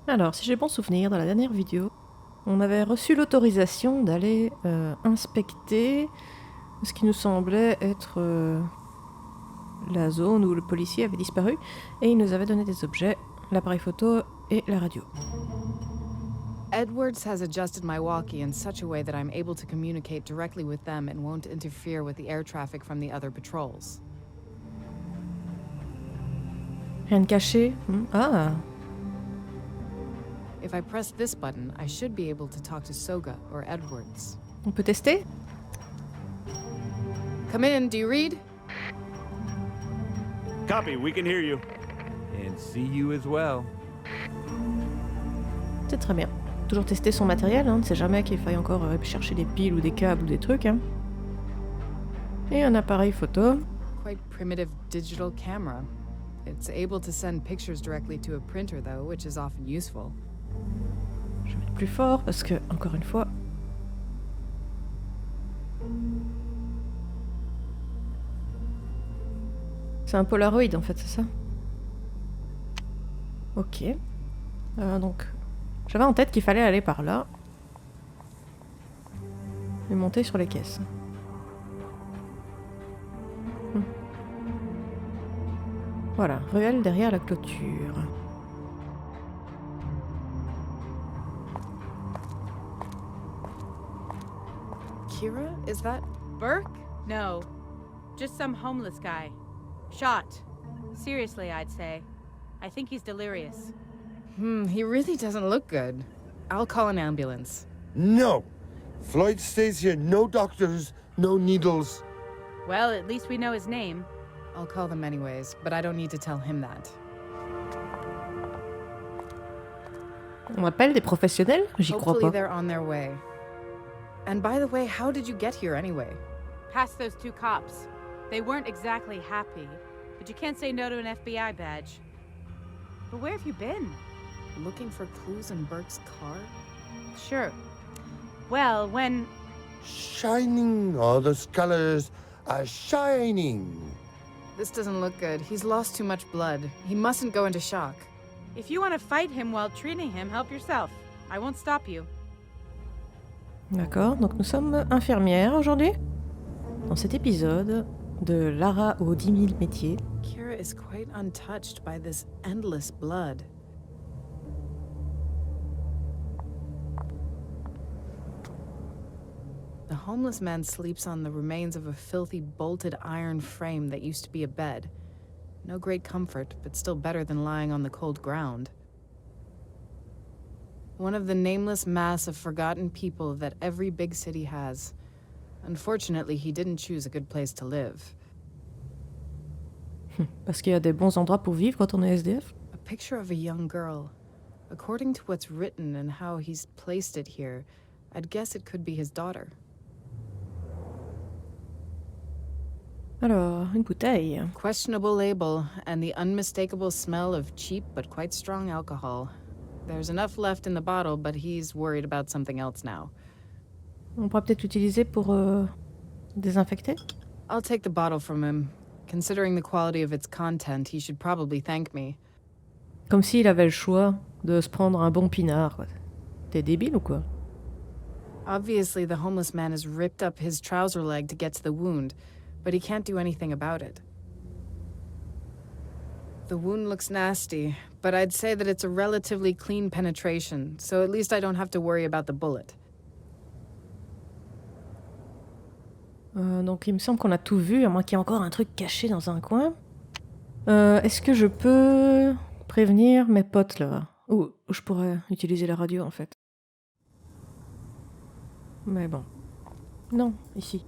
Alors, si j'ai bon souvenir, dans la dernière vidéo, on avait reçu l'autorisation d'aller inspecter ce qui nous semblait être la zone où le policier avait disparu, et il nous avait donné des objets, l'appareil photo et la radio. Edwards has adjusted my walkie in such a way that I'm able to communicate directly with them and won't interfere with the air traffic from the other patrols. Rien de caché. Ah, If I press this button, I should be able to talk to Soga or Edwards. on peut tester? Come in, do you read? Copy, we can hear you. And see you as well. C'est très bien. Toujours tester son matériel, on ne sait jamais qu'il faille encore chercher des piles ou des câbles ou des trucs. Hein. Et un appareil photo. Quite primitive digital camera. It's able to send pictures directly to a printer though, which is often useful. Je vais mettre plus fort parce que, encore une fois... C'est un Polaroid en fait, c'est ça? Ok. Donc, j'avais en tête qu'il fallait aller par là. Et monter sur les caisses. Voilà, ruelle derrière la clôture. Kira, is that... Burke? No. Just some homeless guy. Shot. Seriously, I'd say. I think he's delirious. He really doesn't look good. I'll call an ambulance. No! Floyd stays here. No doctors, no needles. Well, at least we know his name. I'll call them anyways, but I don't need to tell him that. On appelle des professionnels? J'y crois Hopefully pas. they're on their way. And by the way, how did you get here anyway? Past those two cops. They weren't exactly happy, but you can't say no to an FBI badge. But where have you been? Looking for clues in Burke's car? Sure. Well, when... Shining, all those colors are shining. This doesn't look good. He's lost too much blood. He mustn't go into shock. If you want to fight him while treating him, help yourself. I won't stop you. D'accord, donc nous sommes infirmières aujourd'hui. Dans cet épisode de Lara aux 10 000 métiers. Kira is quite untouched by this endless blood. The homeless man sleeps on the remains of a filthy bolted iron frame that used to be a bed. No great comfort, but still better than lying on the cold ground. One of the nameless mass of forgotten people that every big city has. Unfortunately, he didn't choose a good place to live. Parce qu'il y a des bons endroits pour vivre quand on est SDF. A picture of a young girl. According to what's written and how he's placed it here, I'd guess it could be his daughter. Alors, une bouteille. Questionable label and the unmistakable smell of cheap but quite strong alcohol. There's enough left in the bottle, but he's worried about something else now. On pourra peut-être l'utiliser pour désinfecter. I'll take the bottle from him. Considering the quality of its content, he should probably thank me. Comme s'il avait le choix de se prendre un bon pinard. Quoi. T'es débile ou quoi? Obviously, the homeless man has ripped up his trouser leg to get to the wound, but he can't do anything about it. The wound looks nasty, but I'd say that it's a relatively clean penetration, so at least I don't have to worry about the bullet. Donc il me semble qu'on a tout vu, à moins qu'il y ait encore un truc caché dans un coin. Est-ce que je peux prévenir mes potes là? Ou je pourrais utiliser la radio en fait. Mais bon. Non, ici.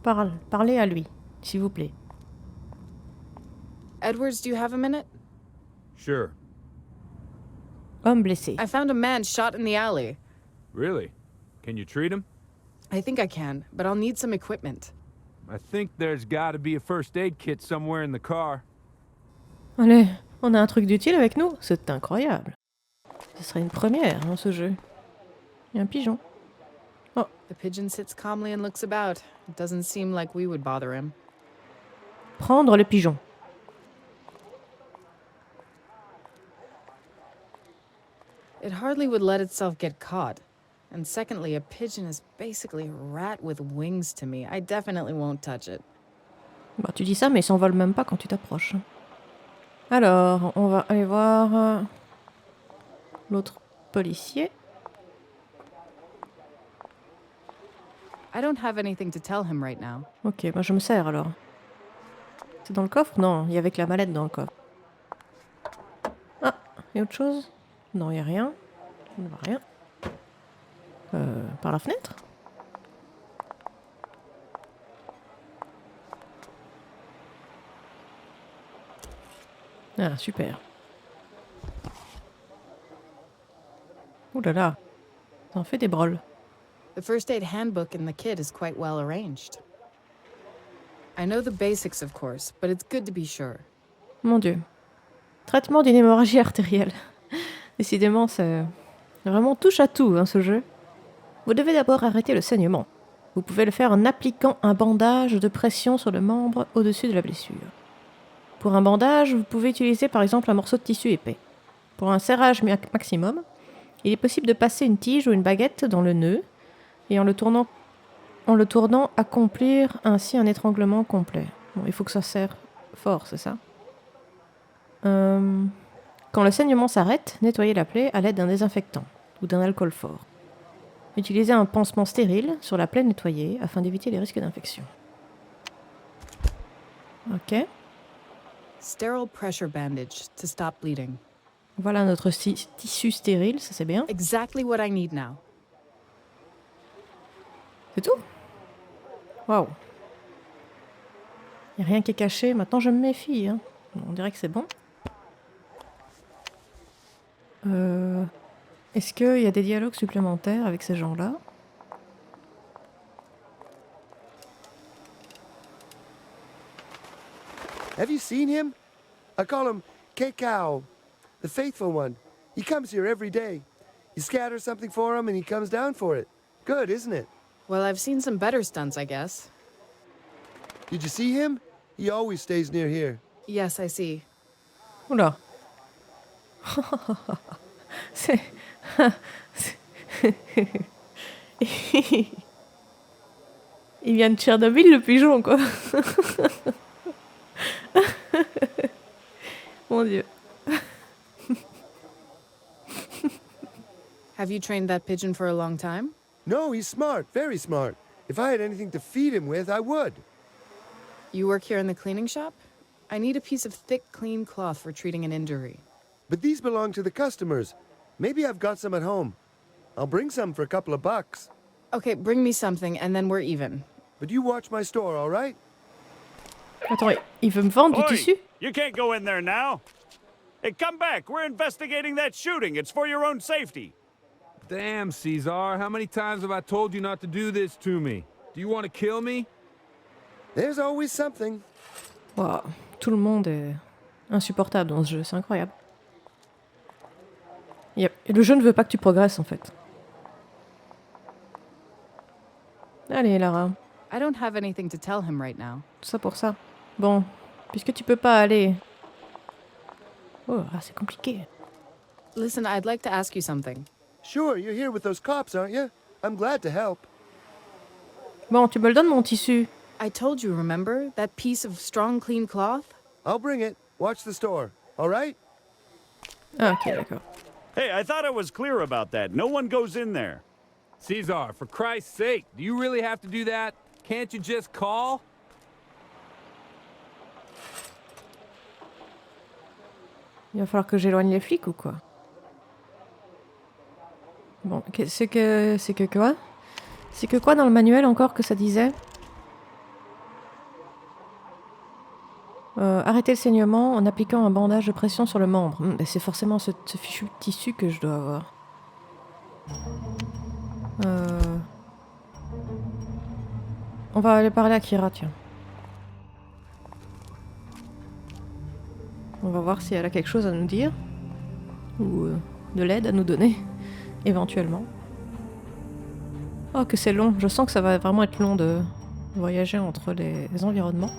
Parlez à lui, s'il vous plaît. Edwards, do you have a minute? Sure. Homme blessé. I found a man shot in the alley. Really? Can you treat him? I think I can, but I'll need some equipment. I think there's gotta be a first aid kit somewhere in the car. Allez, on a un truc d'utile avec nous, c'est incroyable. Ce serait une première dans ce jeu. Il y a un pigeon. Oh, The pigeon sits calmly and looks about. It doesn't seem like we would bother him. prendre le pigeon. It hardly would let itself get caught. And secondly, a pigeon is basically a rat with wings to me. I definitely won't touch it. Bah, tu dis ça, mais il s'envole même pas quand tu t'approches. Alors, on va aller voir l'autre policier. I don't have anything to tell him right now. Ok, bah je me sers alors. C'est dans le coffre? Non, il y avait que la mallette dans le coffre. Ah, il y a autre chose? Non, il n'y a rien. On ne voit rien. Par la fenêtre? Ah, super. Ouh là là, ça en fait des broles. The first aid handbook in the kit is quite well arranged. I know the basics, of course, but it's good to be sure. Mon Dieu. Traitement d'une hémorragie artérielle. Décidément, c'est vraiment touche à tout, hein, ce jeu. Vous devez d'abord arrêter le saignement. Vous pouvez le faire en appliquant un bandage de pression sur le membre au-dessus de la blessure. Pour un bandage, vous pouvez utiliser par exemple un morceau de tissu épais. Pour un serrage maximum, il est possible de passer une tige ou une baguette dans le nœud et en le tournant, accomplir ainsi un étranglement complet. Bon, il faut que ça serre fort, c'est ça? Quand le saignement s'arrête, nettoyez la plaie à l'aide d'un désinfectant ou d'un alcool fort. Utilisez un pansement stérile sur la plaie nettoyée afin d'éviter les risques d'infection. Ok. Sterile pressure bandage to stop bleeding. Voilà notre tissu stérile, ça c'est bien. Exactly what I need now. C'est tout? Waouh. Il n'y a rien qui est caché, maintenant je me méfie. Hein. On dirait que c'est bon. Est-ce qu'il y a des dialogues supplémentaires avec ces gens-là? Have you seen him? I call him Kekao, the faithful one. He comes here every day. You scatter something for him and he comes down for it. Good, isn't it? Well, I've seen some better stunts, I guess. Did you see him? He always stays near here. Yes, I see. Oula. C'est... Il vient de Chernobyl, le pigeon, quoi. Mon Dieu. Have you trained that pigeon for a long time? No, he's smart, very smart. If I had anything to feed him with, I would. You work here in the cleaning shop? I need a piece of thick, clean cloth for treating an injury. But these belong to the customers. Maybe I've got some at home. I'll bring some for a couple of bucks. Okay, bring me something and then we're even. But you watch my store, all right? Attends, il veut me vendre du Oi! tissu? You can't go in there now. Hey, come back. We're investigating that shooting. It's for your own safety. Damn, Caesar, how many times have I told you not to do this to me? Do you want to kill me? There's always something. Wow, tout le monde est insupportable dans ce jeu, c'est incroyable. Yep. Et le jeu ne veut pas que tu progresses en fait. Allez Lara, I don't have anything to tell him right now. tout ça pour ça. Bon, puisque tu peux pas aller... Oh, ah, c'est compliqué. Listen, I'd like to ask you something. Sure, you're here with those cops, aren't you? I'm glad to help. Bon, tu me le donnes mon tissu. I told you, remember? That piece of strong, clean cloth? I'll bring it. Watch the store, all right? Ah, ok, d'accord. Hey, I thought I was clear about that. No one goes in there. Caesar, for Christ's sake, do you really have to do that? Can't you just call? Il va falloir que j'éloigne les flics ou quoi? Bon, c'est que quoi? C'est que quoi dans le manuel encore que ça disait? Arrêter le saignement en appliquant un bandage de pression sur le membre. Ben c'est forcément ce fichu tissu que je dois avoir. On va aller parler à Kira, tiens. On va voir si elle a quelque chose à nous dire. Ou de l'aide à nous donner, éventuellement. Oh, que c'est long. Je sens que ça va vraiment être long de voyager entre les environnements.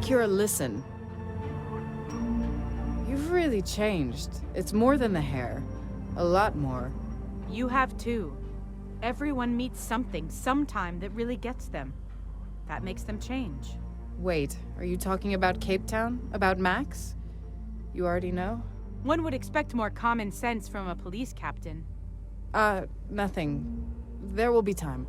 Kira, listen. You've really changed. It's more than the hair. A lot more. You have too. Everyone meets something sometime that really gets them. That makes them change. Wait, are you talking about Cape Town? About Max? You already know? One would expect more common sense from a police captain. Nothing. There will be time.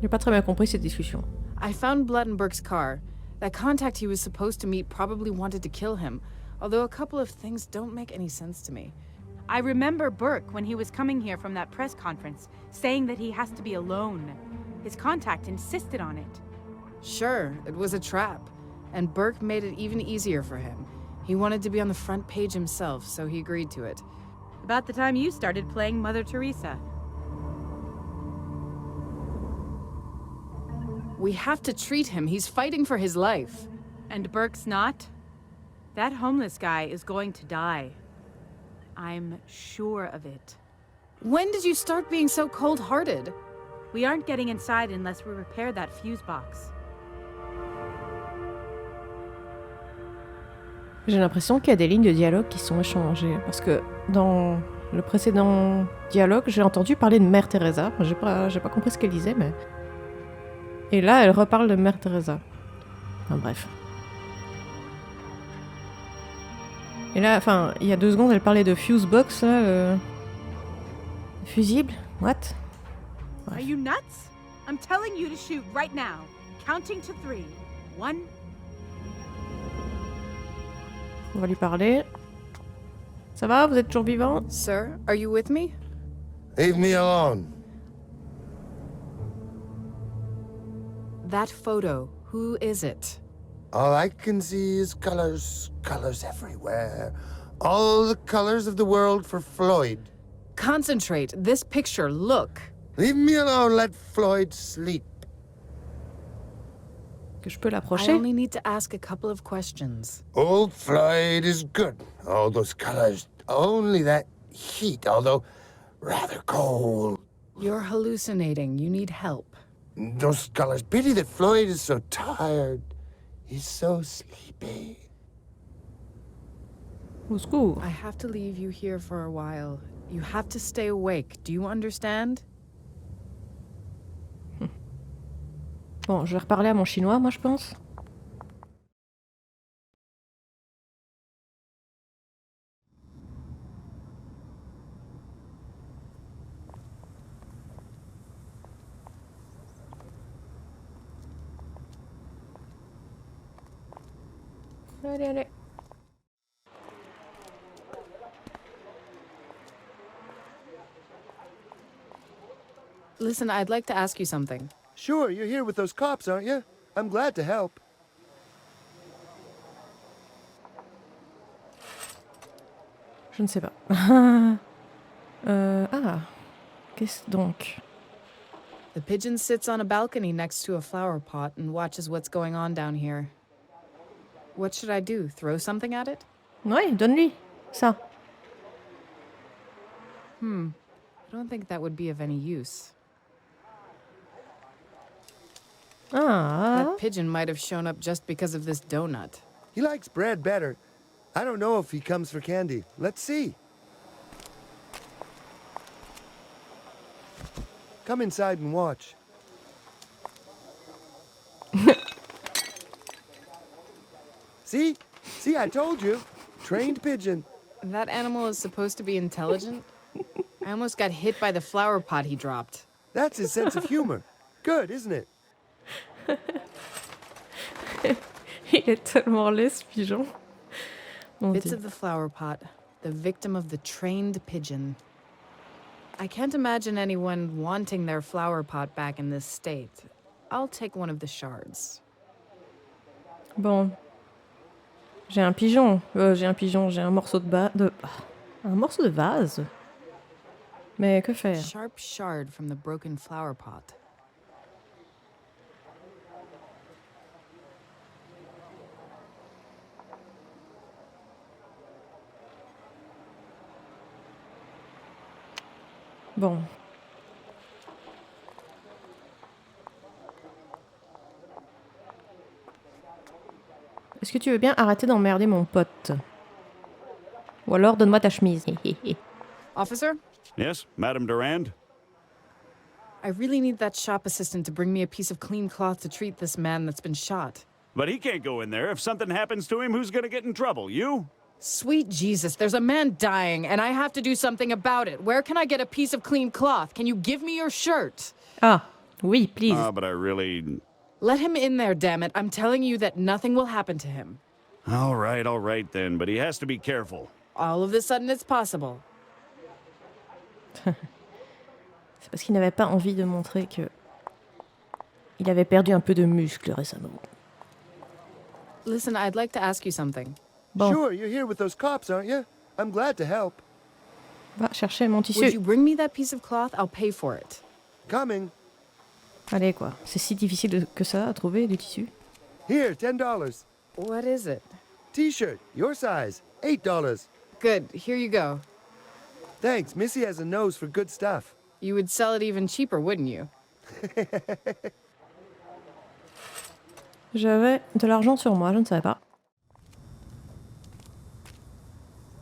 J'ai pas très bien compris cette discussion. I found Blattenberg's car. That contact he was supposed to meet probably wanted to kill him, although a couple of things don't make any sense to me. I remember Burke when he was coming here from that press conference, saying that he has to be alone. His contact insisted on it. Sure, it was a trap, and Burke made it even easier for him. He wanted to be on the front page himself, so he agreed to it. About the time you started playing Mother Teresa. We have to treat him. He's fighting for his life. And Burke's not? That homeless guy is going to die. I'm sure of it. When did you start being so cold-hearted? We aren't getting inside unless we repair that fuse box. J'ai l'impression qu'il y a des lignes de dialogue qui sont échangées. Parce que dans le précédent dialogue, j'ai entendu parler de Mère Teresa. J'ai pas compris ce qu'elle disait, mais... Et là, elle reparle de Mère Teresa. Enfin, bref. Et là, enfin, il y a 2 secondes, elle parlait de fuse box, là, fusible. What? Are you nuts? I'm telling you to shoot right now. Counting to 3. 1. On va lui parler. Ça va? Vous êtes toujours vivant? Sir, are you with me? Leave me alone. That photo, who is it? All I can see is colors, colors everywhere. All the colors of the world for Floyd. Concentrate. This picture, look. Leave me alone, let Floyd sleep. Que je peux I l'approcher? only need to ask a couple of questions. Old Floyd is good. All those colors, only that heat, although rather cold. You're hallucinating. You need help. Those colors, pity that Floyd is so tired. He's so sleepy. Au secours. I have to leave you here for a while. You have to stay awake. Do you understand? Bon, je vais reparler à mon chinois, moi, je pense. Allez, allez. Listen, I'd like to ask you something. Sure, you're here with those cops, aren't you? I'm glad to help. Je ne sais pas. Qu'est-ce donc? The pigeon sits on a balcony next to a flower pot and watches what's going on down here. What should I do? Throw something at it? Ouais, donne-lui ça. I don't think that would be of any use. Ah, That pigeon might have shown up just because of this donut. He likes bread better. I don't know if he comes for candy. Let's see. Come inside and watch. See? See, I told you. Trained pigeon. That animal is supposed to be intelligent? I almost got hit by the flower pot he dropped. That's his sense of humor. Good, isn't it? il est tellement laid, ce pigeon. Mon Bits Dieu. of the flower pot, the victim of the trained pigeon. I can't imagine anyone wanting their flower pot back in this state. I'll take one of the shards. Bon. J'ai un pigeon. J'ai un morceau un morceau de vase. Mais que faire? Sharp shard from the broken flower pot. Bon. Est-ce que tu veux bien arrêter d'emmerder mon pote? Ou alors donne-moi ta chemise. Officer, Yes, Madame Durand? I really need that shop assistant to bring me a piece of clean cloth to treat this man that's been shot. But he can't go in there. If something happens to him, who's gonna get in trouble? You? Sweet Jesus, there's a man dying, and I have to do something about it. Where can I get a piece of clean cloth? Can you give me your shirt? Ah, oui, please. But I really... Let him in there, damn it. I'm telling you that nothing will happen to him. All right then, but he has to be careful. All of a sudden, it's possible. C'est parce qu'il n'avait pas envie de montrer que il avait perdu un peu de muscle récemment. Listen, I'd like to ask you something. Bon, Sure, you're here with those cops, aren't you? I'm glad to help. va chercher mon Would tissu. you bring me that piece of cloth? I'll pay for it. Coming. Allez quoi, c'est si difficile que ça à trouver du tissu. Here, $10. What is it? T-shirt, your size, $8. Good, here you go. Thanks, Missy has a nose for good stuff. You would sell it even cheaper, wouldn't you? J'avais de l'argent sur moi, je ne savais pas.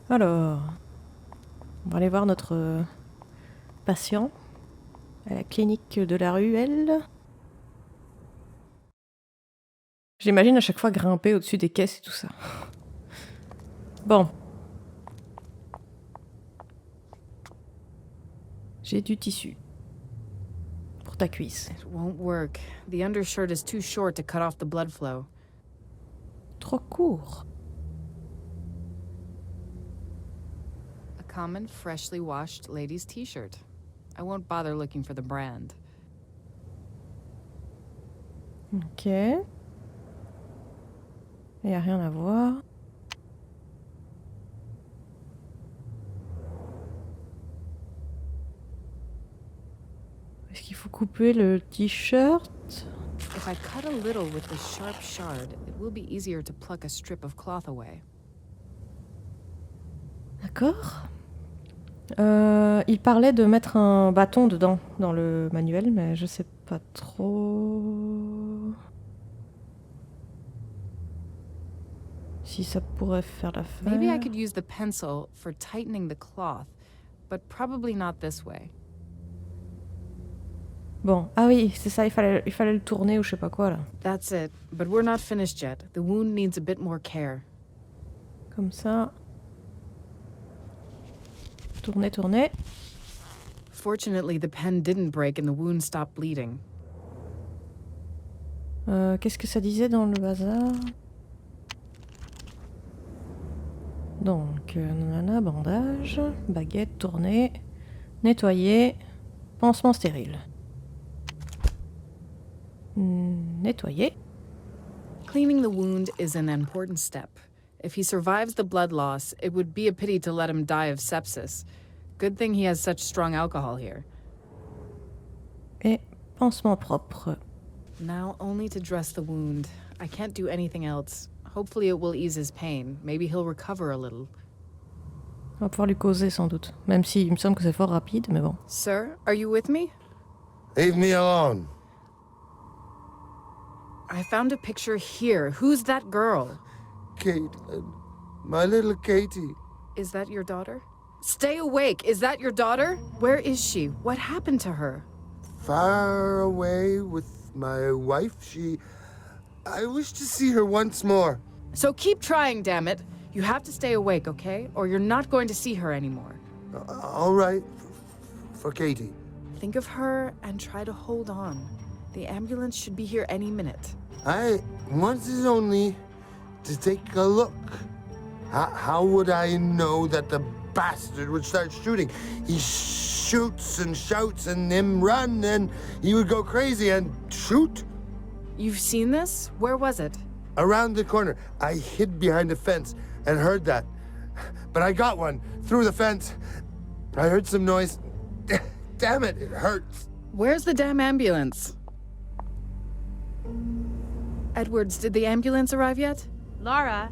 Alors, on va aller voir notre patient à la clinique de la ruelle. J'imagine à chaque fois grimper au-dessus des caisses et tout ça. Bon. J'ai du tissu. Pour ta cuisse. It won't work. The undershirt is too short to cut off the blood flow. Trop court. A common, freshly washed lady's t-shirt. I won't bother looking for the brand. Ok. Il n'y a rien à voir. Est-ce qu'il faut couper le t-shirt? If I cut a little with the sharp shard, it will be easier to pluck a strip of cloth away. D'accord. Il parlait de mettre un bâton dedans, dans le manuel, mais je sais pas trop... si ça pourrait faire l'affaire. Maybe I could use the pencil for tightening the cloth, but probably not this way. Bon, ah oui, c'est ça, il fallait le tourner ou je sais pas quoi là. That's it, but we're not finished yet. The wound needs a bit more care. Comme ça. Tourner, tourner. Fortunately, the pen didn't break and the wound stopped bleeding. Qu'est-ce que ça disait dans le bazar? Donc, nanana, bandage, baguette, tourner, nettoyer, pansement stérile. Nettoyer. Cleaning the wound is an important step. If he survives the blood loss, it would be a pity to let him die of sepsis. Good thing he has such strong alcohol here. Et pansement propre. Now only to dress the wound. I can't do anything else. Hopefully it will ease his pain. Maybe he'll recover a little. On va pouvoir lui causer sans doute. Même si il me semble que c'est fort rapide, mais bon. Sir, are you with me? Leave me alone. I found a picture here. Who's that girl? Caitlin. My little Katie. Is that your daughter? Stay awake! Is that your daughter? Where is she? What happened to her? Far away with my wife. I wish to see her once more. So keep trying, damn it. You have to stay awake, okay? Or you're not going to see her anymore. All right. For Katie. Think of her and try to hold on. The ambulance should be here any minute. I wanted only to take a look. How would I know that the bastard would start shooting? He shoots and shouts and him run and he would go crazy and shoot. You've seen this? Where was it? Around the corner. I hid behind a fence and heard that. But I got one through the fence. I heard some noise. Damn it, it hurts. Where's the damn ambulance? Edwards, did the ambulance arrive yet? Laura,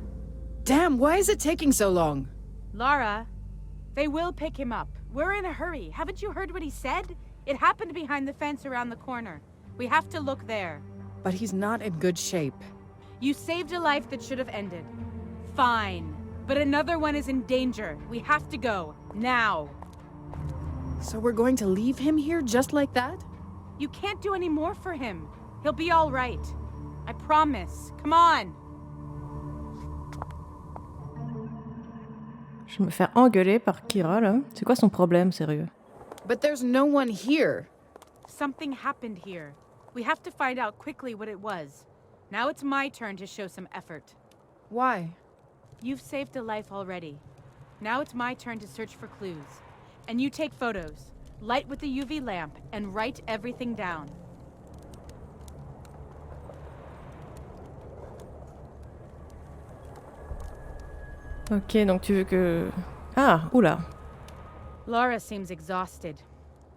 Damn, why is it taking so long? Laura, they will pick him up. We're in a hurry. Haven't you heard what he said? It happened behind the fence around the corner. We have to look there. But he's not in good shape. You saved a life that should have ended. Fine. But another one is in danger. We have to go. Now. So we're going to leave him here just like that? You can't do any more for him. He'll be all right. I promise. Come on. Je vais me faire engueuler par Kira, là. C'est quoi son problème, sérieux? But there's no one here. Something happened here. We have to find out quickly what it was. Now it's my turn to show some effort. Why? You've saved a life already. Now it's my turn to search for clues. And you take photos, light with the UV lamp, and write everything down. Ok, donc tu veux que... Ah, oula. Laura seems exhausted.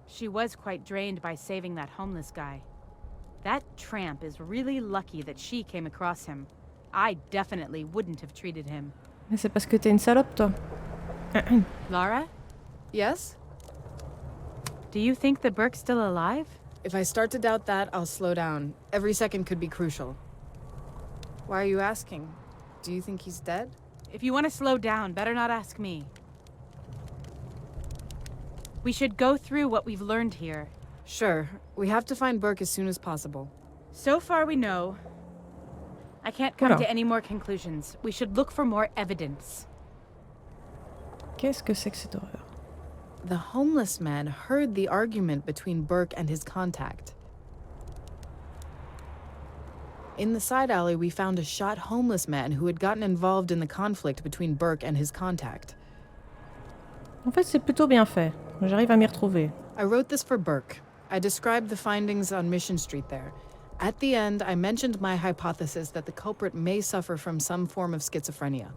She was quite drained by saving that homeless guy. That tramp is really lucky that she came across him. I definitely wouldn't have treated him. Mais c'est parce que t'es une salope, toi. Laura, Yes? do you think that Burke's still alive? If I start to doubt that, I'll slow down. Every second could be crucial. Why are you asking? Do you think he's dead? If you want to slow down, better not ask me. We should go through what we've learned here. Sure. We have to find Burke as soon as possible. So far we know. I can't come Oula. to any more conclusions. We should look for more evidence. Qu'est-ce que c'est que cette horreur? The homeless man heard the argument between Burke and his contact. In the side alley, we found a shot homeless man who had gotten involved in the conflict between Burke and his contact. En fait, c'est plutôt bien fait. J'arrive à m'y retrouver. I wrote this for Burke. I described the findings on Mission Street there. At the end, I mentioned my hypothesis that the culprit may suffer from some form of schizophrenia.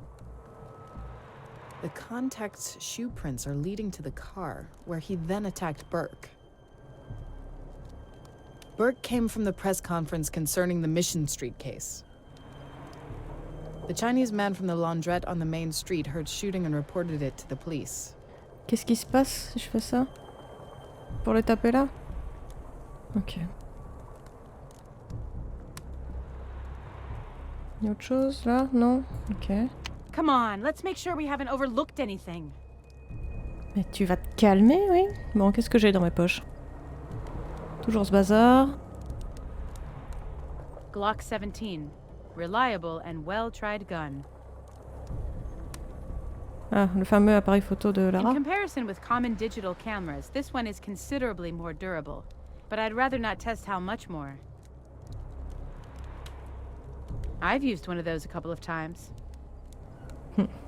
The contact's shoe prints are leading to the car, where he then attacked Burke. Burke came from the press conference concerning the Mission Street case. The Chinese man from the laundrette on the main street heard shooting and reported it to the police. Qu'est-ce qui se passe si je fais ça? Pour le taper là? Ok. Y a autre chose là? Non? Ok. Come on, let's make sure we haven't overlooked anything. Mais tu vas te calmer, oui? Bon, qu'est-ce que j'ai dans mes poches? Toujours ce bazar. Glock 17. Reliable and well-tried gun. Ah, le fameux appareil photo de In Lara. comparison with common digital cameras, this one is considerably more durable. But I'd rather not test how much more. I've used one of those a couple of times.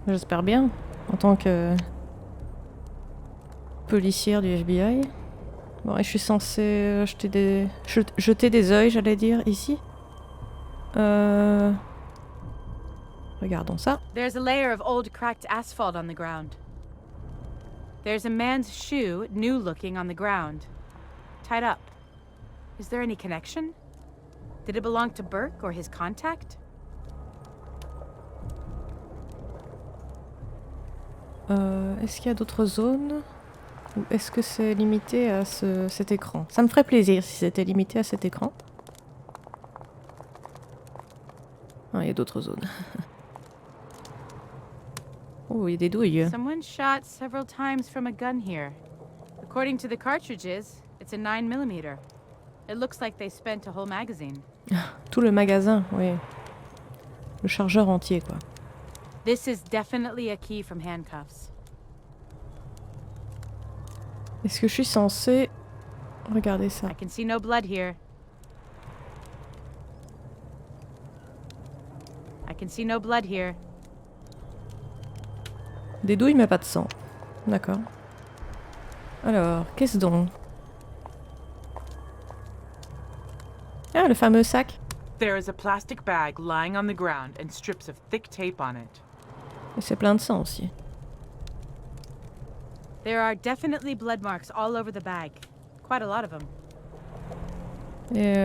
J'espère bien. En tant que policière du FBI. Bon, et je suis censée jeter des œils, j'allais dire, ici. Regardons ça. There's a layer of old cracked asphalt on the ground. There's a man's shoe, new looking, on the ground. Tied up. Is there any connection? Did it belong to Burke or his contact? Est-ce qu'il y a d'autres zones? Ou est-ce que c'est limité à cet écran? Ça me ferait plaisir si c'était limité à cet écran. Ah, il y a d'autres zones. Oh, il y a des douilles. Someone shot several times from a gun here. According to the cartridges, it's a 9mm. It looks like they spent a whole magazine. Tout le magasin, oui. Le chargeur entier, quoi. This is definitely a key from handcuffs. Est-ce que je suis censée regarder ça? I can see no blood here. I can see no blood here. Des douilles, mais pas de sang. D'accord. Alors, qu'est-ce donc? Ah, le fameux sac. There is a plastic bag lying on the ground and strips of thick tape on it. Et c'est plein de sang aussi. There are definitely blood marks all over the bag. Quite a lot of them. Et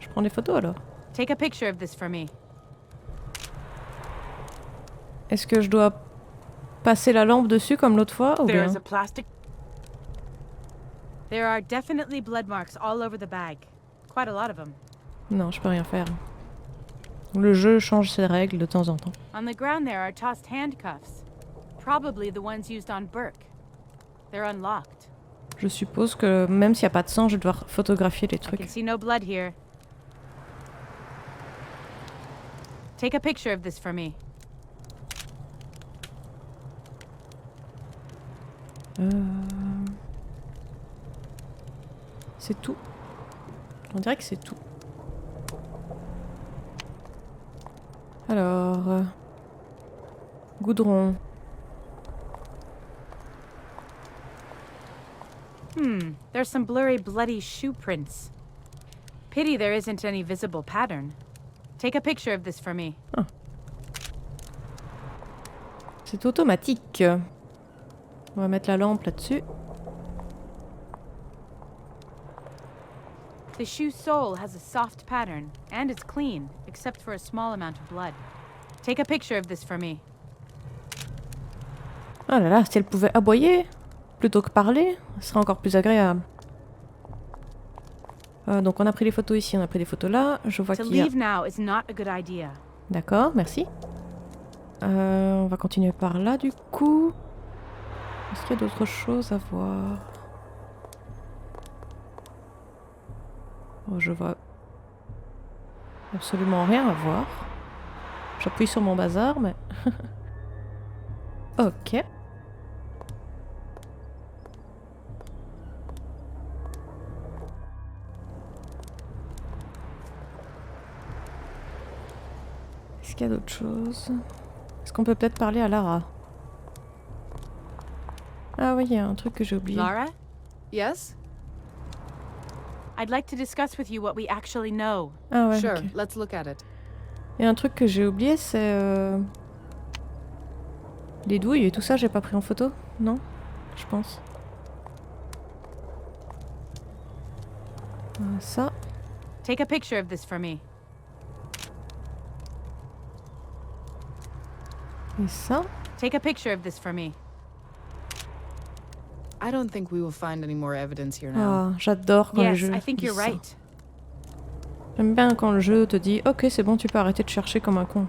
je prends des photos alors. Take a picture of this for me. Est-ce que je dois passer la lampe dessus comme l'autre fois ou There bien? is a plastic There are definitely blood marks all over the bag. Quite a lot of them. Non, je peux rien faire. Le jeu change ses règles de temps en temps. On the ground there are tossed handcuffs. Probably the ones used on Burke. They're unlocked. Je suppose que même s'il n'y a pas de sang, je dois photographier les I can trucs. see no blood here. Take a picture of this for me. C'est tout. On dirait que c'est tout. Alors... goudron. There's some blurry, bloody shoe prints. Pity there isn't any visible pattern. Take a picture of this for me. C'est automatique. On va mettre la lampe là-dessus. The shoe sole has a soft pattern, and it's clean, except for a small amount of blood. Take a picture of this for me. Ah là là, si elle pouvait aboyer plutôt que parler, ce serait encore plus agréable. Donc on a pris les photos ici, on a pris les photos là. Je vois To qu'il y a... leave now is not a good idea. D'accord, merci. On va continuer par là du coup. Est-ce qu'il y a d'autres choses à voir? Oh, je vois absolument rien à voir. J'appuie sur mon bazar, mais... Ok. Est-ce qu'il y a d'autres choses? Est-ce qu'on peut peut-être parler à Lara? Ah oui, il y a un truc que j'ai oublié. Lara, Yes? I'd like to discuss with you what we actually know. Ah ouais, Sure, ok. let's look at it. Il y a un truc que j'ai oublié, c'est... les douilles et tout ça, j'ai pas pris en photo? Non? Je pense. Ça. Take a picture of this for me. Et ça. Take a picture of this for me. I don't think we will find any more evidence here now. Ah, j'adore quand le Yes, jeu I think dit you're ça. right. J'aime bien quand le jeu te dit « Ok, c'est bon, tu peux arrêter de chercher comme un con. »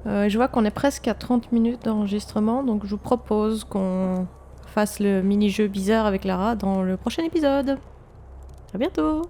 Je vois qu'on est presque à 30 minutes d'enregistrement, donc je vous propose qu'on fasse le mini-jeu bizarre avec Lara dans le prochain épisode. À bientôt!